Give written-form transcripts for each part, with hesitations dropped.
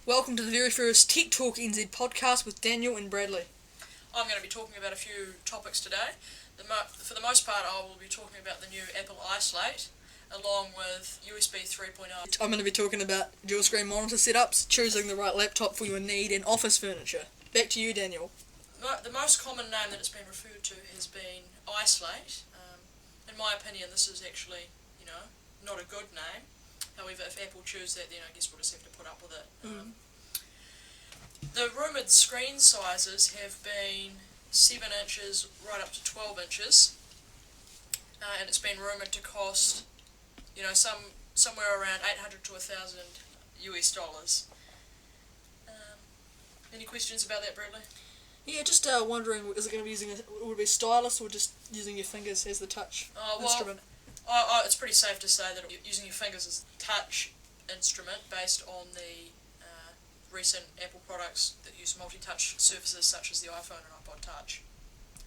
Welcome to the very first Tech Talk NZ podcast with Daniel and Bradley. I'm going to be talking about a few topics today. For the most part, I will be talking about the new Apple iSlate, along with USB 3.0. I'm going to be talking about dual screen monitor setups, choosing the right laptop for your need, and office furniture. Back to you, Daniel. The most common name that it's been referred to has been iSlate. In my opinion, this is actually, not a good name. However, if Apple choose that, then I guess we'll just have to put up with it. The rumoured screen sizes have been 7 inches right up to 12 inches, and it's been rumoured to cost, somewhere around 800 to 1,000 US dollars. Any questions about that, Bradley? Yeah, just wondering, is it going to be would it be stylus or just using your fingers as the touch instrument? It's pretty safe to say that using your fingers as a touch instrument based on the recent Apple products that use multi-touch surfaces such as the iPhone and iPod Touch,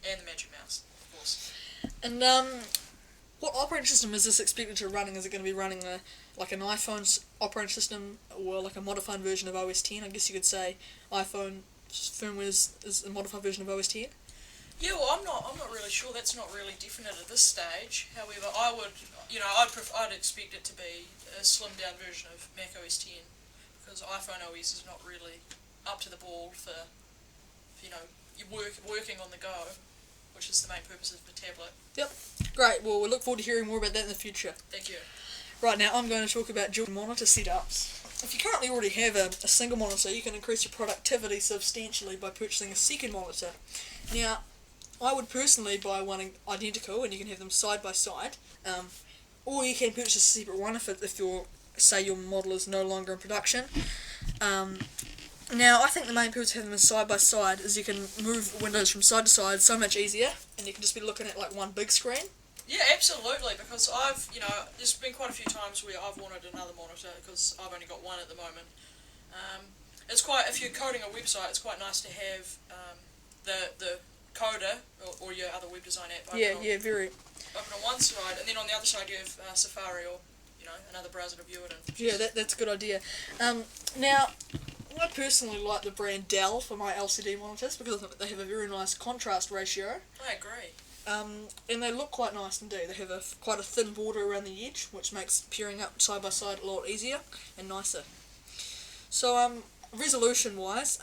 and the Magic Mouse, of course. And what operating system is this expected to running? Is it going to be running like an iPhone's operating system or like a modified version of OS X? I guess you could say iPhone firmware is a modified version of OS X. Yeah, well, I'm not really sure. That's not really definite at this stage. However, I'd expect it to be a slimmed down version of Mac OS X, because iPhone OS is not really up to the ball for working on the go, which is the main purpose of the tablet. Yep. Great. Well, we look forward to hearing more about that in the future. Thank you. Right, now I'm going to talk about dual monitor setups. If you currently already have a single monitor, you can increase your productivity substantially by purchasing a second monitor. Now, I would personally buy one identical, and you can have them side by side, or you can purchase a separate one if your model is no longer in production. Now, I think the main purpose of having them side by side is you can move windows from side to side so much easier, and you can just be looking at like one big screen. Yeah, absolutely, because there's been quite a few times where I've wanted another monitor because I've only got one at the moment. If you're coding a website, it's quite nice to have the coder or your other web design app very. open on one side, and then on the other side you have Safari or another browser to view it in. Yeah, that's a good idea. Now, I personally like the brand Dell for my LCD monitors because I think they have a very nice contrast ratio. I agree. And they look quite nice indeed. They have quite a thin border around the edge, which makes peering up side by side a lot easier and nicer. So, resolution-wise,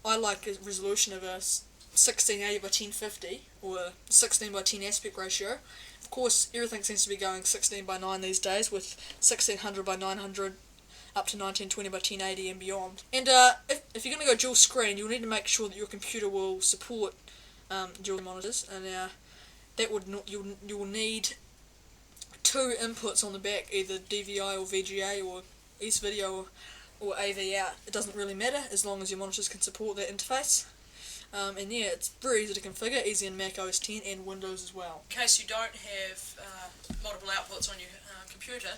I like a resolution of a 1680 by 1050 or a 16 by 10 aspect ratio. Of course, everything seems to be going 16 by 9 these days, with 1600 by 900 up to 1920 by 1080 and beyond. And if you're going to go dual screen, you'll need to make sure that your computer will support dual monitors, and you'll need two inputs on the back, either DVI or VGA or East Video or AV out. It doesn't really matter as long as your monitors can support that interface. And yeah, it's very easy to configure, easy in Mac OS X and Windows as well. In case you don't have multiple outputs on your computer,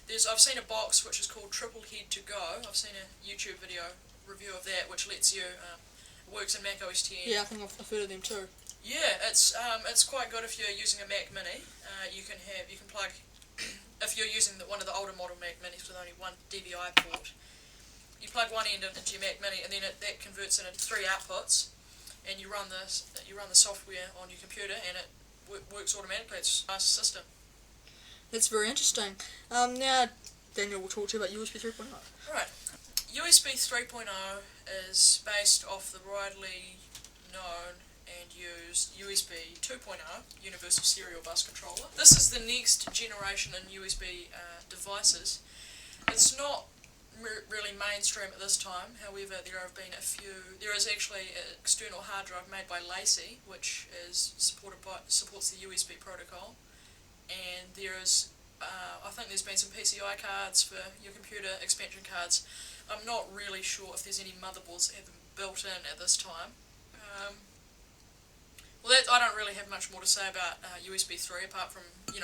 I've seen a box which is called Triple Head to Go. I've seen a YouTube video review of that, which lets you works in Mac OS X. Yeah, I think I've heard of them too. Yeah, it's quite good if you're using a Mac Mini. You can plug if you're using one of the older model Mac Minis with only one DVI port. You plug one end into your Mac Mini, and then that converts it into 3 outputs, and you run the software on your computer, and it works automatically. It's a nice system. That's very interesting. Now, Daniel will talk to you about USB 3.0. Right. USB 3.0 is based off the widely known and used USB 2.0 Universal Serial Bus Controller. This is the next generation in USB devices. It's not really mainstream at this time. However, there is actually an external hard drive made by Lacey, which supports the USB protocol, and I think there's been some PCI cards for your computer, expansion cards. I'm not really sure if there's any motherboards that have them built in at this time. I don't really have much more to say about USB 3 apart from, if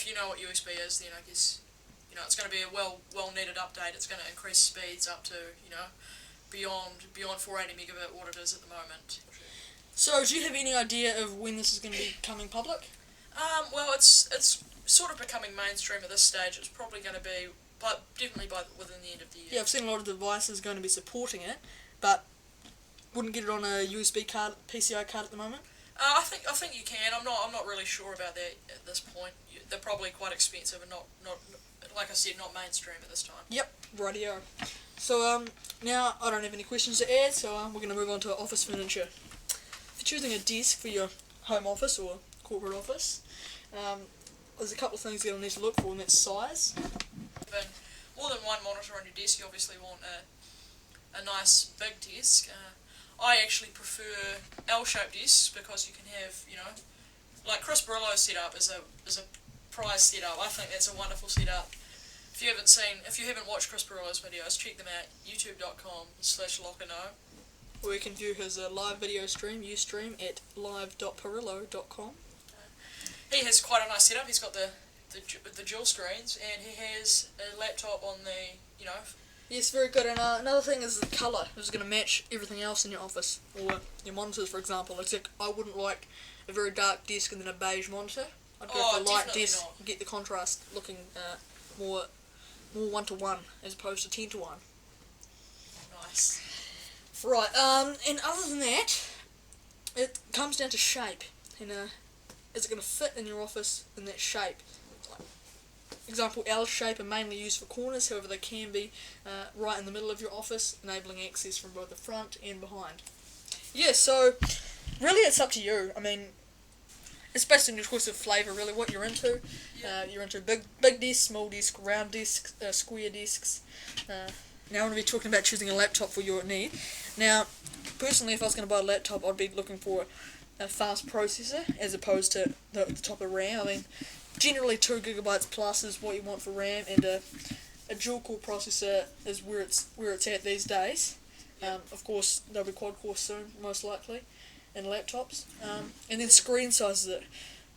you know what USB is, then I guess, it's going to be a well needed update. It's going to increase speeds up to, beyond 480 megabit what it is at the moment. So, do you have any idea of when this is going to be coming public? Well, it's sort of becoming mainstream at this stage. It's probably going to be definitely within the end of the year. Yeah, I've seen a lot of devices going to be supporting it, but wouldn't get it on a USB card, PCI card at the moment. I think you can. I'm not really sure about that at this point. They're probably quite expensive and not like I said, not mainstream at this time. Yep, rightio. So now I don't have any questions to add, so we're going to move on to office furniture. If you're choosing a desk for your home office or corporate office, there's a couple of things you're going to need to look for, and that's size. But more than one monitor on your desk, you obviously want a nice big desk. I actually prefer L-shaped desks because you can have, like Chris Brillo's setup is a prize setup. I think that's a wonderful setup. If you haven't watched Chris Brillo's videos, check them out, youtube.com/lockano. Or you can view his live video stream, Ustream, at live.perillo.com. He has quite a nice setup. He's got the dual screens, and he has a laptop on the, Yes, very good. And another thing is the colour. It's going to match everything else in your office, or your monitors, for example. It's like, I wouldn't like a very dark desk and then a beige monitor. I'd go for a light desk, and get the contrast looking more 1-to-1 as opposed to 10-to-1. Nice. Right. And other than that, it comes down to shape. And is it going to fit in your office in that shape? Example, L shape are mainly used for corners, however they can be right in the middle of your office, enabling access from both the front and behind. Yeah, so really it's up to you. I mean, it's based on your choice of flavour, really, what you're into. Yeah. You're into big discs, small discs, round discs, square discs. Now I'm going to be talking about choosing a laptop for your need. Now, personally, if I was going to buy a laptop, I'd be looking for a fast processor as opposed to the top of RAM. I mean, generally 2 GB plus is what you want for RAM, and a dual core processor is where it's at these days. Of course, they'll be quad core soon, most likely, in laptops. And then screen sizes.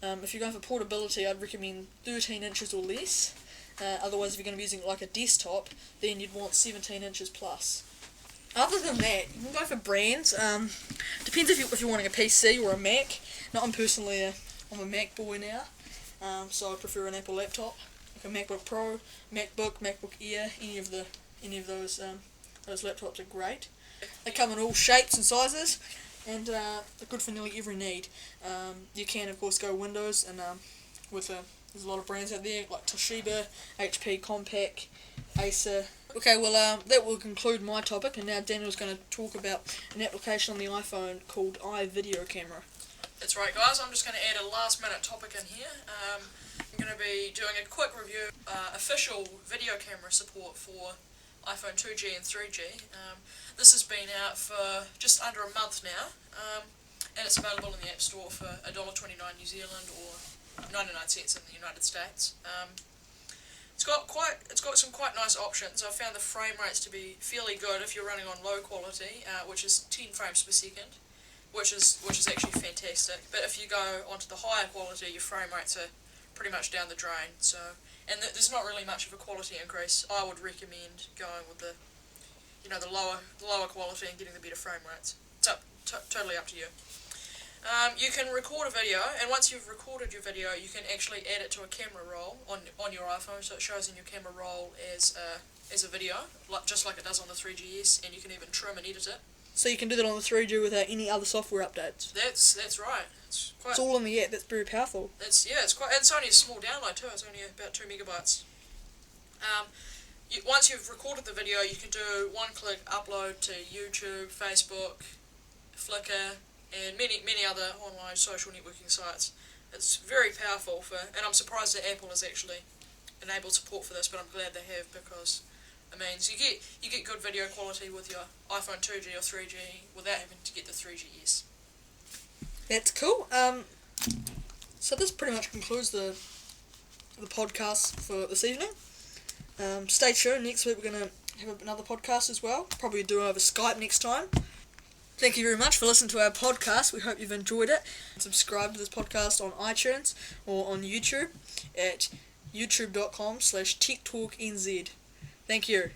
If you're going for portability, I'd recommend 13 inches or less. Otherwise, if you're going to be using it like a desktop, then you'd want 17 inches plus. Other than that, you can go for brands. Depends if you're wanting a PC or a Mac. Now, I'm a Mac boy now. So I prefer an Apple laptop, like a MacBook Pro, MacBook Air. Any of those laptops are great. They come in all shapes and sizes, and they're good for nearly every need. You can of course go Windows, and there's a lot of brands out there like Toshiba, HP, Compaq, Acer. Okay, well that will conclude my topic, and now Daniel's going to talk about an application on the iPhone called iVideoCamera. That's right, guys. I'm just going to add a last-minute topic in here. I'm going to be doing a quick review of official video camera support for iPhone 2G and 3G. This has been out for just under a month now, and it's available in the App Store for $1.29 New Zealand or 99 cents in the United States. It's got some quite nice options. I found the frame rates to be fairly good if you're running on low quality, which is 10 frames per second. Which is actually fantastic. But if you go onto the higher quality, your frame rates are pretty much down the drain. So, and there's not really much of a quality increase. I would recommend going with the lower quality and getting the better frame rates. It's totally up to you. You can record a video, and once you've recorded your video, you can actually add it to a camera roll on your iPhone, so it shows in your camera roll as a video, just like it does on the 3GS, and you can even trim and edit it. So you can do that on the 3G without any other software updates. That's right. It's all in the app. That's very powerful. It's only a small download too. It's only about 2 megabytes. Once you've recorded the video, you can do one-click upload to YouTube, Facebook, Flickr, and many other online social networking sites. It's very powerful and I'm surprised that Apple has actually enabled support for this, but I'm glad they have, because it means you get good video quality with your iPhone 2G or 3G without having to get the 3GS. That's cool. So this pretty much concludes the podcast for this evening. Stay tuned. Next week we're going to have another podcast as well. Probably do it over Skype next time. Thank you very much for listening to our podcast. We hope you've enjoyed it. Subscribe to this podcast on iTunes or on YouTube at youtube.com/TechTalkNZ. Thank you.